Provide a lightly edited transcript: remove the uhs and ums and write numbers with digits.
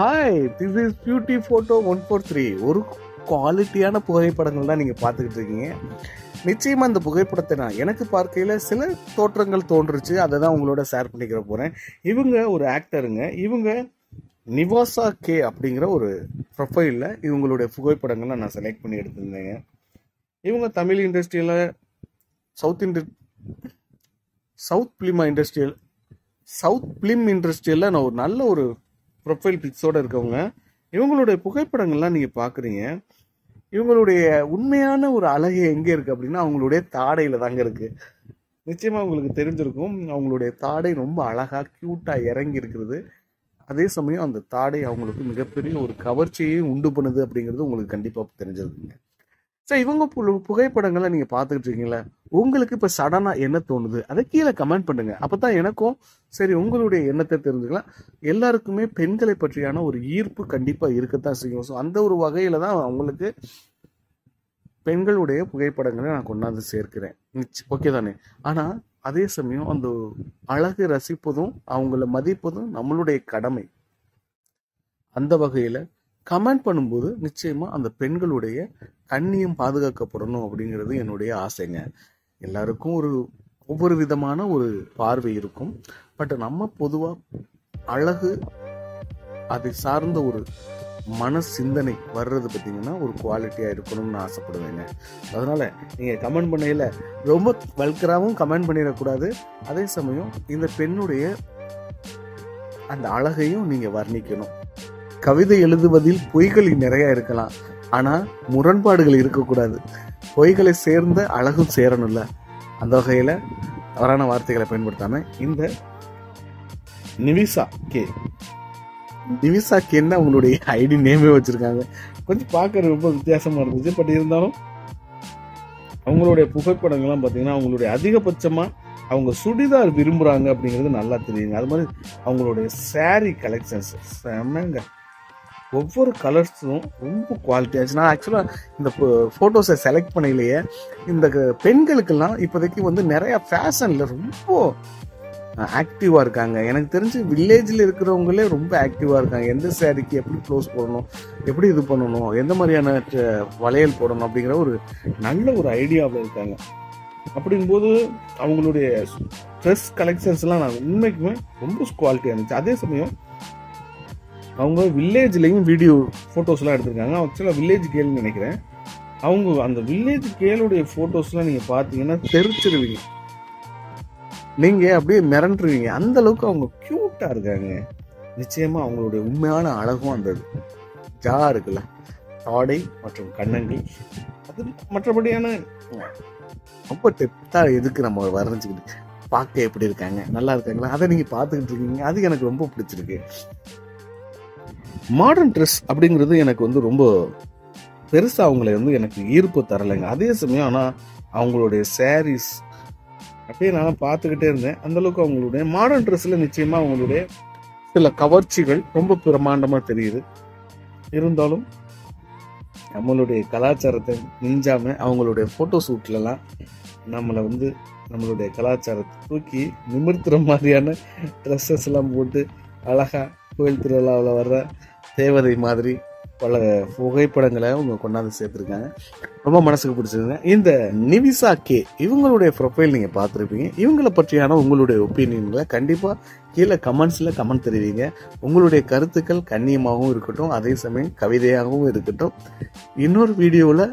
Hi, this is beauty photo 143. ஒரு குவாலிட்டியான புகைப்படங்கள் தான் நீங்கள் பார்த்துக்கிட்டு இருக்கீங்க. நிச்சயமாக அந்த புகைப்படத்தை நான் எனக்கு பார்க்கையில் சில தோற்றங்கள் தோன்றுச்சு. அதை தான் உங்களோட ஷேர் பண்ணிக்கிற போகிறேன். இவங்க ஒரு ஆக்டருங்க. இவங்க நிவாசா கே அப்படிங்கிற ஒரு ப்ரொஃபைலில் இவங்களுடைய புகைப்படங்களை நான் செலக்ட் பண்ணி எடுத்திருந்தேங்க. இவங்க தமிழ் இண்டஸ்ட்ரியில் சவுத் ஃபிலிம் இண்டஸ்ட்ரியில் நான் ஒரு நல்ல ஒரு ப்ரொஃபைல் பிக்ஸோடு இருக்கவங்க. இவங்களுடைய புகைப்படங்கள்லாம் நீங்கள் பார்க்குறீங்க. இவங்களுடைய உண்மையான ஒரு அழகு எங்கே இருக்குது அப்படின்னா அவங்களுடைய தாடையில் தாங்க இருக்குது. நிச்சயமாக உங்களுக்கு தெரிஞ்சிருக்கும். அவங்களுடைய தாடை ரொம்ப அழகாக க்யூட்டாக இறங்கி இருக்கிறது. அதே சமயம் அந்த தாடை அவங்களுக்கு மிகப்பெரிய ஒரு கவர்ச்சியையும் உண்டு பண்ணுது அப்படிங்கிறது உங்களுக்கு கண்டிப்பாக தெரிஞ்சிருக்குங்க. சரி, இவங்க புகைப்படங்களை நீங்கள் பார்த்துக்கிட்டு இருக்கீங்களா? உங்களுக்கு இப்போ சடனாக என்ன தோணுது அதை கீழே கமெண்ட் பண்ணுங்க. அப்போ தான் எனக்கும் சரி உங்களுடைய எண்ணத்தை தெரிஞ்சுக்கலாம். எல்லாருக்குமே பெண்களை பற்றியான ஒரு ஈர்ப்பு கண்டிப்பாக இருக்கத்தான் செய்யும். ஸோ அந்த ஒரு வகையில் தான் அவங்களுக்கு பெண்களுடைய புகைப்படங்களை நான் கொண்டாந்து சேர்க்கிறேன். ஓகே தானே? ஆனால் அதே சமயம் அந்த அழகு ரசிப்பதும் அவங்கள மதிப்பதும் நம்மளுடைய கடமை. அந்த வகையில் கமெண்ட் பண்ணும்போது நிச்சயமாக அந்த பெண்களுடைய கண்ணியம் பாதுகாக்கப்படணும் அப்படிங்கிறது என்னுடைய ஆசைங்க. எல்லாருக்கும் ஒவ்வொரு விதமான ஒரு பார்வை இருக்கும். பட் நம்ம பொதுவாக அழகு அதை சார்ந்த ஒரு மன சிந்தனை வர்றது பார்த்தீங்கன்னா ஒரு குவாலிட்டியாக இருக்கணும்னு ஆசைப்படுவேங்க. அதனால் நீங்கள் கமெண்ட் பண்ணையில் ரொம்ப வல்கராகவும் கமெண்ட் பண்ணிடக்கூடாது. அதே சமயம் இந்த பெண்ணுடைய அந்த அழகையும் நீங்கள் வர்ணிக்கணும். கவிதை எழுதுவதில் பொய்கள் நிறைய இருக்கலாம், ஆனால் முரண்பாடுகள் இருக்கக்கூடாது. பொய்களை சேர்ந்த அழகும் சேரணும்ல. அந்த வகையில் தவறான வார்த்தைகளை பயன்படுத்தாம இந்த நிவிசா கேன்னு அவங்களுடைய ஐடி நேமே வச்சிருக்காங்க. கொஞ்சம் பார்க்கறது ரொம்ப வித்தியாசமா இருந்துச்சு. பட் இருந்தாலும் அவங்களுடைய புகைப்படங்கள்லாம் பார்த்தீங்கன்னா அவங்களுடைய அதிகபட்சமாக அவங்க சுடிதார் விரும்புகிறாங்க அப்படிங்கிறது நல்லா தெரியுங்க. அது மாதிரி அவங்களுடைய சாரீ கலெக்ஷன்ஸ் செம்மங்க. ஒவ்வொரு கலர்ஸும் ரொம்ப குவாலிட்டியாச்சு. நான் ஆக்சுவலாக இந்த ஃபோட்டோஸை செலக்ட் பண்ணலையே இந்த பெண்களுக்கெல்லாம் இப்போதைக்கு நிறையா ஃபேஷனில் ரொம்ப ஆக்டிவாக இருக்காங்க. எனக்கு தெரிஞ்சு வில்லேஜில் இருக்கிறவங்களே ரொம்ப ஆக்டிவாக இருக்காங்க. எந்த சாரிக்கு எப்படி க்ளோஸ் போடணும், எப்படி இது பண்ணணும், எந்த மாதிரியான வளையல் போடணும் அப்படிங்கிற ஒரு நல்ல ஒரு ஐடியாவில் இருக்காங்க. அப்படிங்கும்போது அவங்களுடைய ட்ரெஸ் கலெக்ஷன்ஸ்லாம் நான் உண்மைக்குமே ரொம்ப குவாலிட்டியாக இருந்துச்சு. அதே சமயம் அவங்க வில்லேஜ்லேயும் வீடியோ ஃபோட்டோஸ்லாம் எடுத்திருக்காங்க. ஆக்சுவலாக வில்லேஜ் கேள்னு நினைக்கிறேன். அவங்க அந்த வில்லேஜ் கேளுடைய ஃபோட்டோஸ்லாம் நீங்கள் பார்த்தீங்கன்னா தெரிச்சிருவீங்க. நீங்கள் அப்படியே மிரண்டுருவீங்க. அந்த அளவுக்கு அவங்க க்யூட்டாக இருக்காங்க. நிச்சயமாக அவங்களுடைய உண்மையான அழகும் அந்த ஜா இருக்குல்ல, தாடை மற்றும் கண்ணங்கள், அது மற்றபடியான ரொம்ப டெப்த்தாக எதுக்கு நம்ம வரைஞ்சிக்கிட்டு பார்க்க எப்படி இருக்காங்க, நல்லா இருக்காங்களா, அதை நீங்கள் பார்த்துக்கிட்டு இருக்கீங்க. அது எனக்கு ரொம்ப பிடிச்சிருக்கு. மாடர்ன் ட்ரெஸ் அப்படிங்கிறது எனக்கு ரொம்ப பெருசாக அவங்கள எனக்கு ஈர்ப்பு தரலைங்க. அதே சமயம் ஆனால் அவங்களுடைய சாரீஸ் அப்படியே நான் பார்த்துக்கிட்டே இருந்தேன். அந்தளவுக்கு அவங்களுடைய மாடர்ன் ட்ரெஸ்ஸில் நிச்சயமாக அவங்களுடைய சில கவர்ச்சிகள் ரொம்ப பிரமாண்டமாக தெரியுது. இருந்தாலும் நம்மளுடைய கலாச்சாரத்தை மிஞ்சாமல் அவங்களுடைய ஃபோட்டோ ஷூட்லலாம் நம்மளை நம்மளுடைய கலாச்சாரத்தை தூக்கி நிமிர்த்துற மாதிரியான ட்ரெஸ்ஸஸ் எல்லாம் போட்டு அழகாக கோயில் திருவிழாவில் வர்ற தேவதை மாதிரி பல புகைப்படங்களை அவங்க கொண்டாந்து சேர்த்துருக்காங்க. ரொம்ப மனசுக்கு பிடிச்சிருங்க. இந்த நிவிசா கே இவங்களுடைய ப்ரொஃபைல் நீங்கள் பார்த்துருப்பீங்க. இவங்களை பற்றியான உங்களுடைய ஒப்பீனியன்களை கண்டிப்பாக கீழே கமெண்ட்ஸில் கமெண்ட் தெரிவிங்க. உங்களுடைய கருத்துக்கள் கண்ணியமாகவும் இருக்கட்டும், அதே சமயம் கவிதையாகவும் இருக்கட்டும். இன்னொரு வீடியோவில்